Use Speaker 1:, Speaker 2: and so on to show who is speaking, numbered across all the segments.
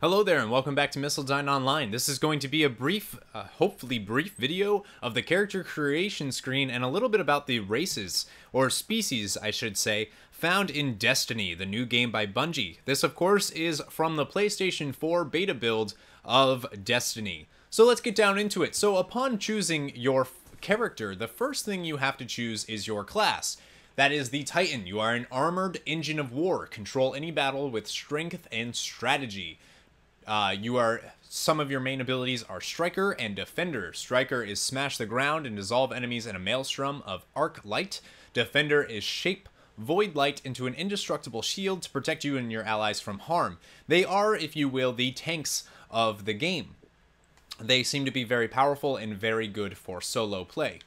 Speaker 1: Hello there and welcome back to Missildine Online. This is going to be a brief, hopefully brief video of the character creation screen and a little bit about the races, or species I should say, found in Destiny, the new game by Bungie. This of course is from the PlayStation 4 beta build of Destiny. So let's get down into it. So upon choosing your character, the first thing you have to choose is your class. That is the Titan. You are an armored engine of war. Control any battle with strength and strategy. Some of your main abilities are Striker and Defender. Striker is smash the ground and dissolve enemies in a maelstrom of arc light. Defender is shape void light into an indestructible shield to protect you and your allies from harm. They are, if you will, the tanks of the game. They seem to be very powerful and very good for solo play.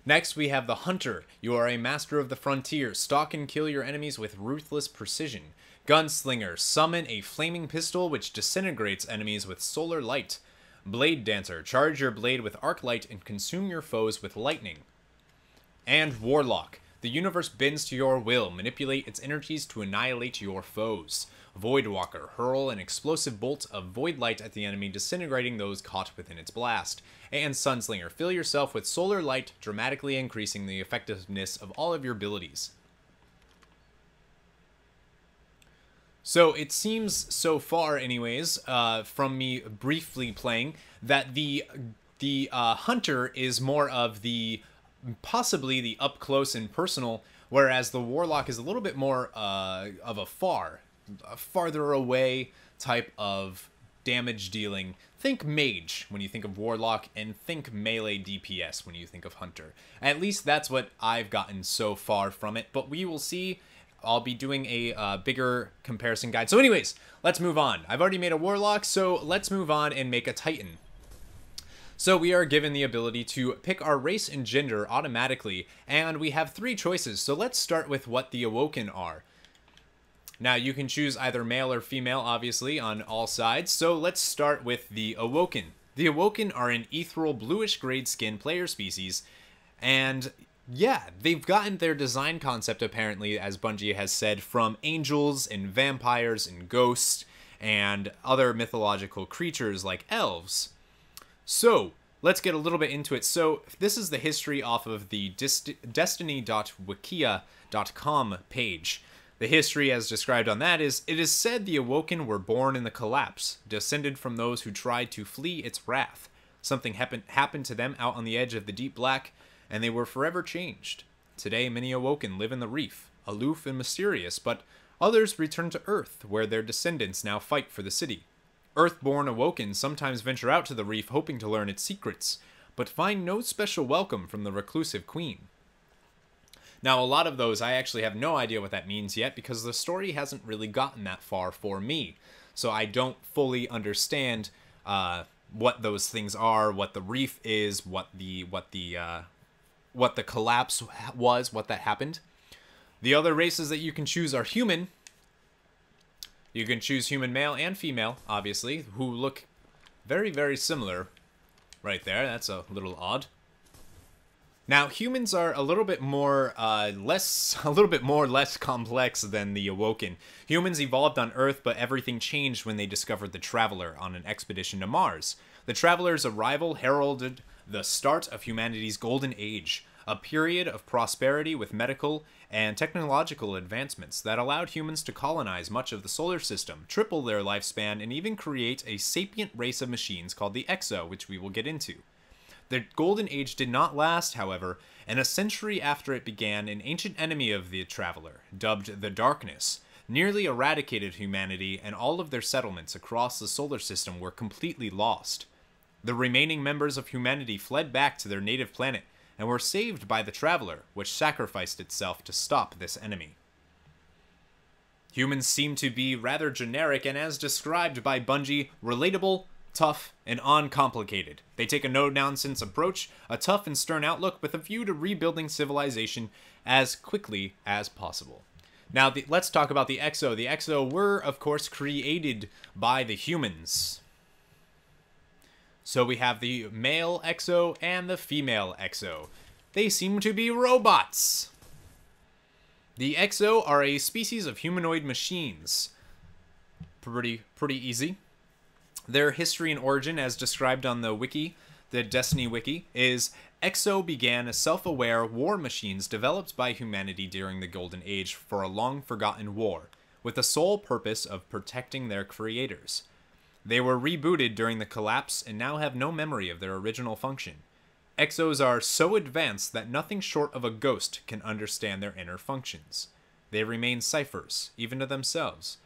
Speaker 1: Next, we have the Hunter. You are a master of the frontier. Stalk and kill your enemies with ruthless precision. Gunslinger. Summon a flaming pistol which disintegrates enemies with solar light. Blade Dancer. Charge your blade with arc light and consume your foes with lightning. And Warlock. The universe bends to your will. Manipulate its energies to annihilate your foes. Voidwalker. Hurl an explosive bolt of void light at the enemy, disintegrating those caught within its blast. And Sunslinger. Fill yourself with solar light, dramatically increasing the effectiveness of all of your abilities. So it seems so far, anyways, from me briefly playing, that the Hunter is more of the, possibly the up close and personal, whereas the Warlock is a little bit more of a farther away type of damage dealing. Think mage when you think of Warlock, and think melee DPS when you think of Hunter. At least that's what I've gotten so far from it, but we will see. I'll be doing a bigger comparison guide. So anyways, let's move on. I've already made a Warlock, so let's move on and make a Titan. So we are given the ability to pick our race and gender automatically, and we have three choices. So let's start with what the Awoken are. Now you can choose either male or female, obviously, on all sides. So let's start with the Awoken. The Awoken are an ethereal bluish-grayed skin player species, and yeah, they've gotten their design concept, apparently, as Bungie has said, from angels and vampires and ghosts and other mythological creatures like elves. So, let's get a little bit into it. So, this is the history off of the destiny.wikia.com page. The history as described on that is, it is said the Awoken were born in the collapse, descended from those who tried to flee its wrath. Something happened to them out on the edge of the deep black, and they were forever changed. Today, many Awoken live in the reef, aloof and mysterious, but others return to Earth, where their descendants now fight for the city. Earthborn Awoken sometimes venture out to the reef hoping to learn its secrets, but find no special welcome from the reclusive queen. Now, a lot of those, I actually have no idea what that means yet, because the story hasn't really gotten that far for me. So I don't fully understand what those things are, what the reef is, what the collapse was, what that happened. The other races that you can choose are human. You can choose human male and female, obviously, who look very, very similar right there. That's a little odd. Now, humans are a little bit more less complex than the Awoken. Humans evolved on Earth, but everything changed when they discovered the Traveler on an expedition to Mars. The Traveler's arrival heralded the start of humanity's golden age, a period of prosperity with medical and technological advancements that allowed humans to colonize much of the solar system, triple their lifespan, and even create a sapient race of machines called the Exo, which we will get into. The golden age did not last, however, and a century after it began, an ancient enemy of the Traveler, dubbed the Darkness, nearly eradicated humanity, and all of their settlements across the solar system were completely lost. The remaining members of humanity fled back to their native planet and were saved by the Traveler, which sacrificed itself to stop this enemy. Humans seem to be rather generic and, as described by Bungie, relatable, tough, and uncomplicated. They take a no-nonsense approach, a tough and stern outlook with a view to rebuilding civilization as quickly as possible. Now, let's talk about the Exo. The Exo were, of course, created by the humans. So we have the male Exo and the female Exo. They seem to be robots. The Exo are a species of humanoid machines. pretty easy. Their history and origin, as described on the wiki, the Destiny wiki, is XO began as self-aware war machines developed by humanity during the Golden Age for a long-forgotten war, with the sole purpose of protecting their creators. They were rebooted during the collapse and now have no memory of their original function. XOs are so advanced that nothing short of a ghost can understand their inner functions. They remain ciphers, even to themselves.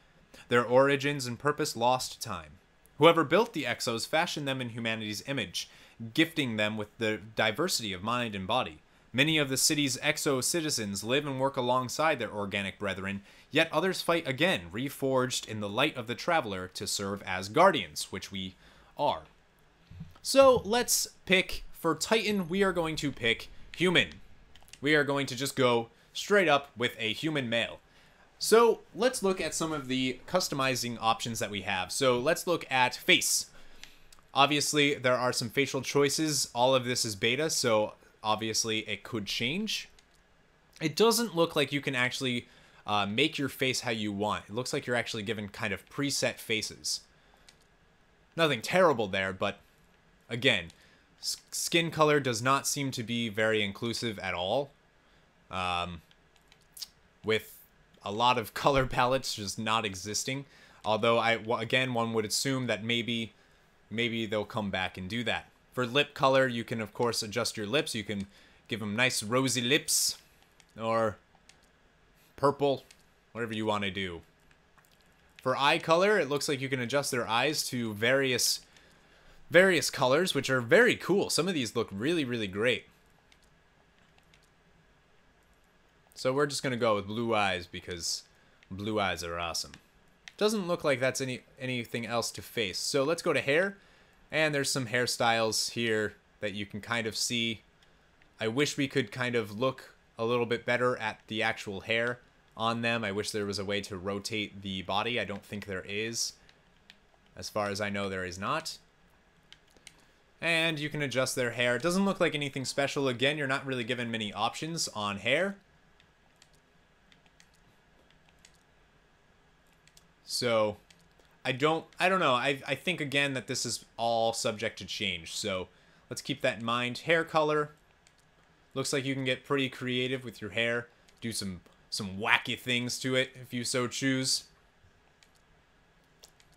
Speaker 1: Their origins and purpose lost to time. Whoever built the XOs fashioned them in humanity's image, gifting them with the diversity of mind and body. Many of the city's XO citizens live and work alongside their organic brethren, yet others fight again, reforged in the light of the Traveler to serve as guardians, which we are. So let's pick, for Titan, we are going to pick human. We are going to just go straight up with a human male. So let's look at some of the customizing options that we have. So let's look at face. Obviously, there are some facial choices. All of this is beta, so obviously it could change. It doesn't look like you can actually make your face how you want. It looks like you're actually given kind of preset faces. Nothing terrible there, but again, skin color does not seem to be very inclusive at all. With a lot of color palettes just not existing. Although, again, one would assume that maybe they'll come back and do that. For lip color, you can, of course, adjust your lips. You can give them nice rosy lips or purple, whatever you want to do. For eye color, it looks like you can adjust their eyes to various colors, which are very cool. Some of these look really, really great. So we're just going to go with blue eyes because blue eyes are awesome. Doesn't look like that's anything else to face. So let's go to hair. And there's some hairstyles here that you can kind of see. I wish we could kind of look a little bit better at the actual hair on them. I wish there was a way to rotate the body. I don't think there is. As far as I know, there is not. And you can adjust their hair. It doesn't look like anything special. Again, you're not really given many options on hair. So, I don't know. I think, again, that this is all subject to change. So, let's keep that in mind. Hair color. Looks like you can get pretty creative with your hair. Do some wacky things to it, if you so choose.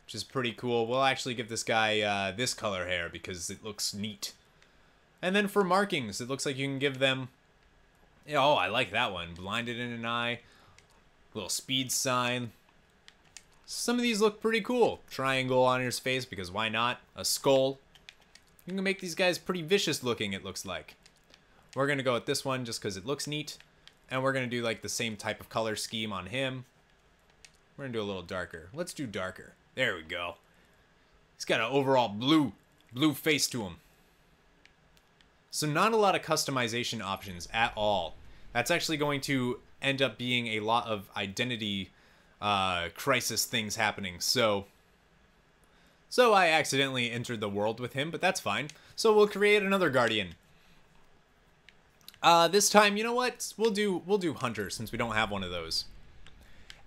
Speaker 1: Which is pretty cool. We'll actually give this guy this color hair because it looks neat. And then for markings, it looks like you can give them... Oh, I like that one. Blinded in an eye. Little speed sign. Some of these look pretty cool. Triangle on his face, because why not? A skull. You can make these guys pretty vicious looking, it looks like. We're going to go with this one just because it looks neat. And we're going to do like the same type of color scheme on him. We're going to do a little darker. Let's do darker. There we go. He's got an overall blue face to him. So not a lot of customization options at all. That's actually going to end up being a lot of identity crisis things happening. So I accidentally entered the world with him, but that's fine. So we'll create another guardian. This time, you know what? We'll do hunter since we don't have one of those.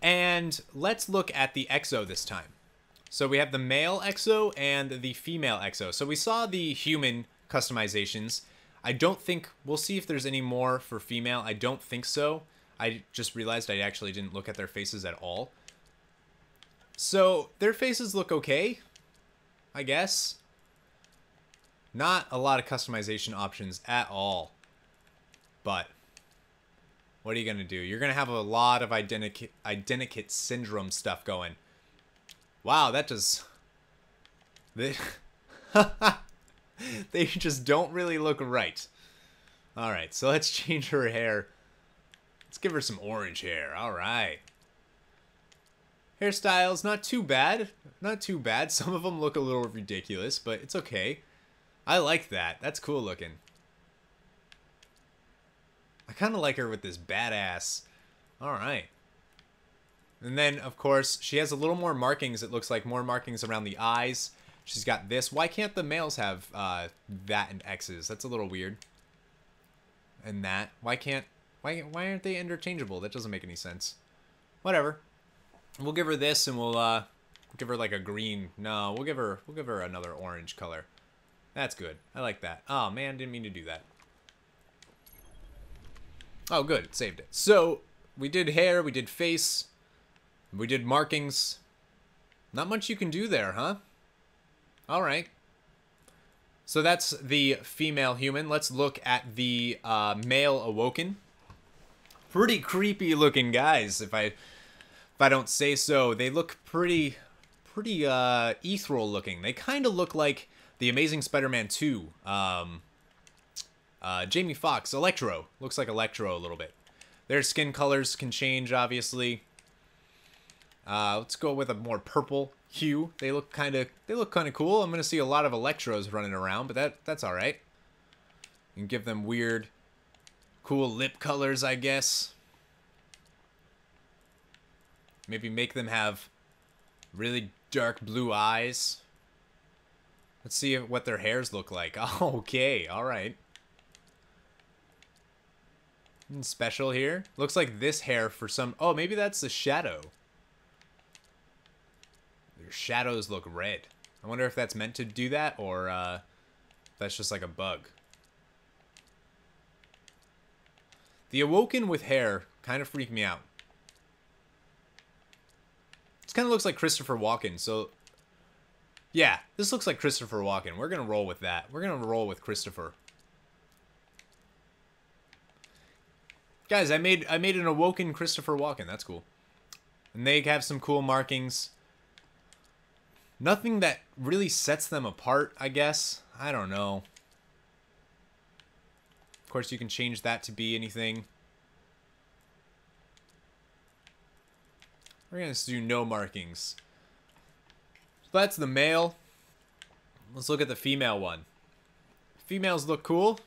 Speaker 1: And let's look at the XO this time. So we have the male XO and the female XO. So we saw the human customizations. I don't think, we'll see if there's any more for female. I don't think so. I just realized I actually didn't look at their faces at all. So their faces look okay, I guess. Not a lot of customization options at all. But what are you going to do? You're going to have a lot of identikit syndrome stuff going. Wow, that does... They just don't really look right. Alright, so let's change her hair. Let's give her some orange hair. Alright. Hairstyles, not too bad. Not too bad. Some of them look a little ridiculous, but it's okay. I like that. That's cool looking. I kind of like her with this badass. Alright. And then, of course, she has a little more markings. It looks like more markings around the eyes. She's got this. Why can't the males have that and X's? That's a little weird. And that. Why aren't they interchangeable? That doesn't make any sense. Whatever. We'll give her this and we'll Give her like a green. No, we'll give her another orange color. That's good. I like that. Oh man, didn't mean to do that. Oh good, it saved it. So we did hair, we did face, we did markings. Not much you can do there, huh? All right. So that's the female human. Let's look at the male Awoken. Pretty creepy looking guys, if I don't say so. They look pretty ethereal looking. They kind of look like the Amazing Spider-Man 2. Jamie Foxx, Electro. Looks like Electro a little bit. Their skin colors can change, obviously. Let's go with a more purple hue. They look kind of cool. I'm gonna see a lot of Electros running around, but that's all right. You can give them weird, cool lip colors, I guess. Maybe make them have really dark blue eyes. Let's see what their hairs look like. Okay, all right. Nothing special here. Looks like this hair for some... Oh, maybe that's the shadow. Their shadows look red. I wonder if that's meant to do that, or that's just like a bug. The Awoken with hair kind of freaked me out. This kind of looks like Christopher Walken, so... Yeah, this looks like Christopher Walken. We're going to roll with that. We're going to roll with Christopher. Guys, I made an Awoken Christopher Walken. That's cool. And they have some cool markings. Nothing that really sets them apart, I guess. I don't know. Of course, you can change that to be anything. We're going to do no markings. So that's the male. Let's look at the female one. Females look cool.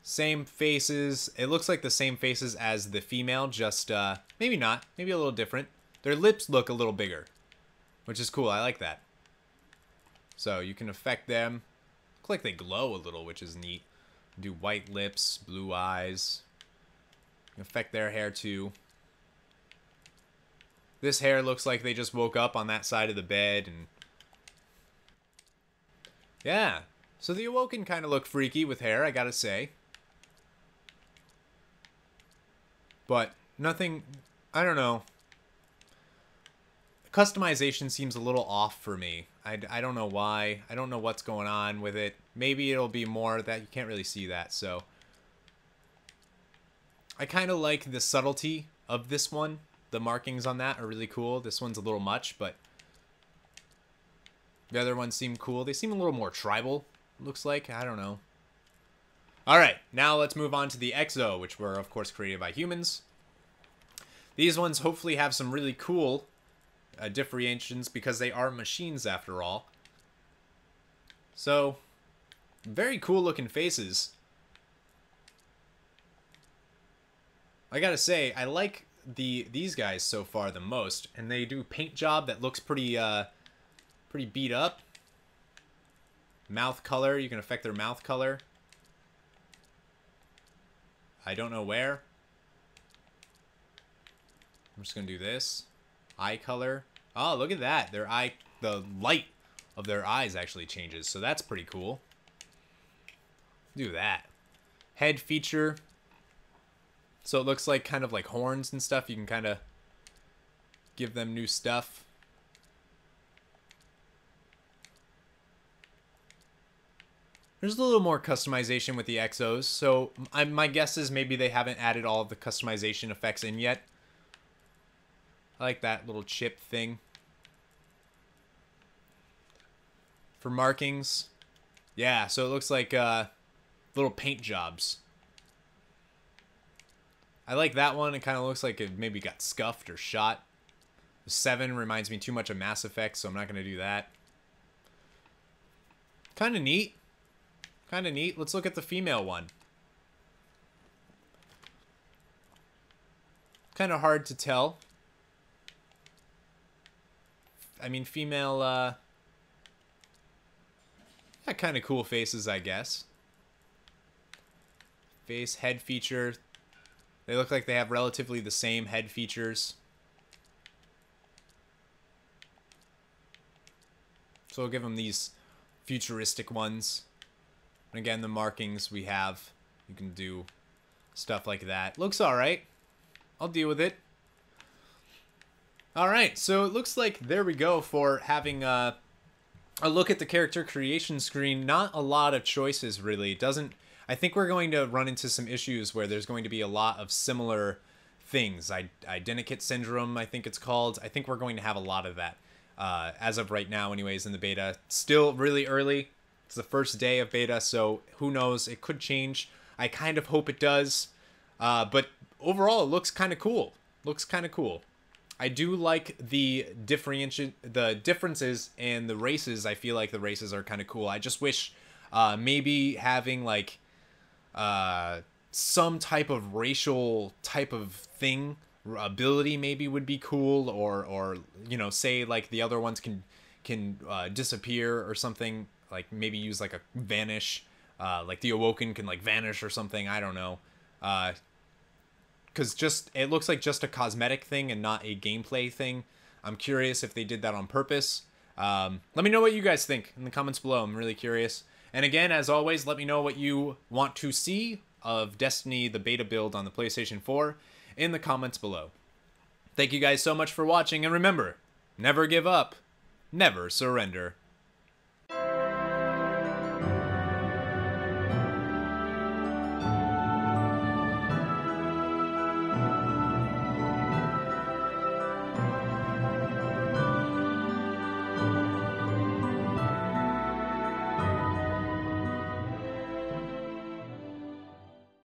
Speaker 1: Same faces. It looks like the same faces as the female, just maybe not. Maybe a little different. Their lips look a little bigger, which is cool. I like that. So you can affect them. Look like they glow a little, which is neat. Do white lips, blue eyes. You can affect their hair too. This hair looks like they just woke up on that side of the bed, and yeah. So the Awoken kind of look freaky with hair, I gotta say. But nothing, I don't know. Customization seems a little off for me. I don't know why. I don't know what's going on with it. Maybe it'll be more that you can't really see that, so. I kind of like the subtlety of this one. The markings on that are really cool. This one's a little much, but the other ones seem cool. They seem a little more tribal, looks like. I don't know. All right, now let's move on to the XO, which were, of course, created by humans. These ones hopefully have some really cool differentiations because they are machines after all. So, very cool looking faces. I gotta say, I like these guys so far the most, and they do paint job that looks pretty pretty beat up. Mouth color, you can affect their mouth color. I don't know where. I'm just gonna do this. Eye color. Oh, look at that. Their eye, the light of their eyes actually changes, so that's pretty cool. Do that. Head feature. So it looks like kind of like horns and stuff. You can kind of give them new stuff. There's a little more customization with the XOs. So my guess is maybe they haven't added all of the customization effects in yet. I like that little chip thing. For markings. Yeah, so it looks like little paint jobs. I like that one. It kind of looks like it maybe got scuffed or shot. The 7 reminds me too much of Mass Effect, so I'm not going to do that. Kind of neat. Kind of neat. Let's look at the female one. Kind of hard to tell. I mean, female, got kind of cool faces, I guess. Face, head feature. They look like they have relatively the same head features. So we'll give them these futuristic ones. And again, the markings we have, you can do stuff like that. Looks alright. I'll deal with it. Alright, so it looks like there we go for having a look at the character creation screen. Not a lot of choices, really. It doesn't... I think we're going to run into some issues where there's going to be a lot of similar things. Identikit syndrome, I think it's called. I think we're going to have a lot of that. As of right now, anyways, in the beta. Still really early. It's the first day of beta, so who knows? It could change. I kind of hope it does. But overall, it looks kind of cool. Looks kind of cool. I do like the differences in the races. I feel like the races are kind of cool. I just wish maybe having like some type of racial type of thing, ability maybe would be cool, or you know, say like the other ones can disappear or something, like maybe use like a vanish, like the Awoken can like vanish or something. I don't know. Because just it looks like just a cosmetic thing and not a gameplay thing. I'm curious if they did that on purpose. Let me know what you guys think in the comments below. I'm really curious. And again, as always, let me know what you want to see of Destiny, the beta build on the PlayStation 4 in the comments below. Thank you guys so much for watching, and remember, never give up, never surrender.